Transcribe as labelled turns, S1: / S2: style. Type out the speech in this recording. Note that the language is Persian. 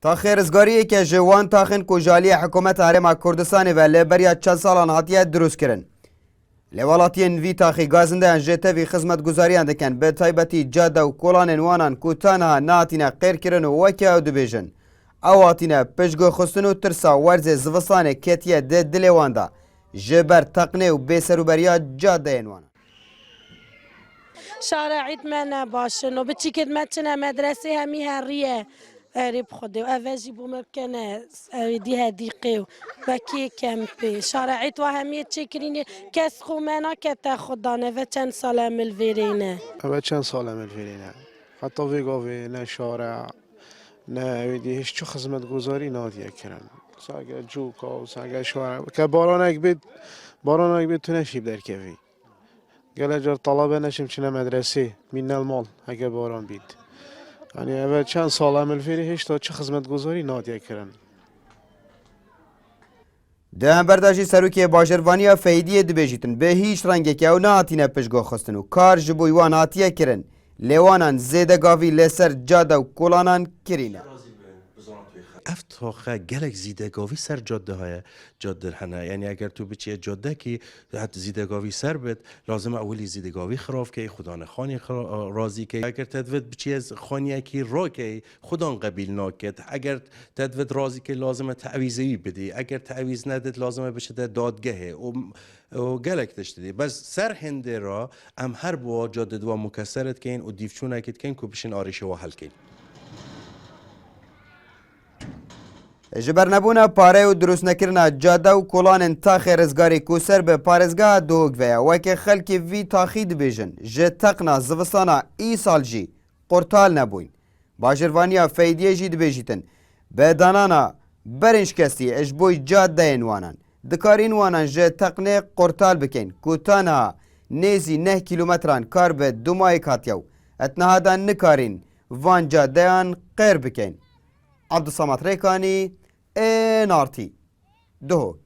S1: تا خێرزگاریە کە ژێوان تاخن کوژالیە حکوومەت هەرێما کوردستانی و لێبەریا چەند ساڵان هاتیە دروستکردن. لە وڵاتیان وی تاخی گازندەیان ژێتەوی خزمەتگوزاریان دەکەن بە تایبەتی جادە و کۆڵانên وانان ku تەنها ناتینە قێرکردن و وەکیاو dibêjin ew hatine piştgihxistin û tirsa werzê zivistanê ketiye dê dilê wan da ji ber teqnê û bêserûberiya cadeyên wan.
S2: شارعیت من نباشن و بچی که متنه مدرسه همی هریه ریب خوده و اوجی بومکنه دی هدیقه و کی کمپی شارعیت و همی چکرینه کس خومنا که تا خدانه و چند ساله ملویرینه
S3: و چند ساله ملویرینه حتی ویگاوی نه شارع نه ویدی هیچ چو خدمت گذاری نادیه کرن ساگه جوکا و ساگه شارع که بارانک بید تو نشیب در کفی گله جار طلبه نشیم چنه مدرسه من المال اگه باران بید یعنی اول چند سال عمل فیری هیچ تا چه خدمت گذاری نادیه کرن.
S1: دەم بەرداشی سەرۆکی باژێڕوانیە فەیدیە dibêjîtin bê hîç rengekê ew nehatîne piştgihxistin û kar ji bo wan hatiye kirin lêwanan zêdegavî lêser cada û kolanan kirîne.
S4: اف تاخه گلک زیدگاوی سر جاده های جاده هنه یعنی اگر تو بچی جاده کی حتی زیدگاوی سر بد لازم اولی زیدگاوی خراف کی خدان خانی راضی کی اگر تدوید بچی از خانی کی را کی خدان قبیل ناکد اگر تدوید راضی کی لازم تعویضی بدی اگر تعویض ندید لازم بشه دادگاهه و گلک تشتدی بس سر هنده را ام هر بوا جاده دوا مکسرت کین و دیفچون اکید کین کو بشین آریش و حل کین
S1: ji ber nebûna parê û durustnekirina cade û kolanên taxê rizgarî ku ser bi parêzgeha Duhok ve ye weke xelkê vî taxî dibêjin ji teqna zivistana îsal jî qurtal nebûyn. Bajarvaniya feydiyê jî dibêjîtin bedanana berên şikestî ji bo cadeyên wanan dikarîn wanan ji teqnê qurtal bikin ku tenha nêzî 9 kîlometran kar bi dumayek hatiye et niha de nikarîn van cadeyan qêr bikin. Abdusamat Rêkanî NRT Duhok.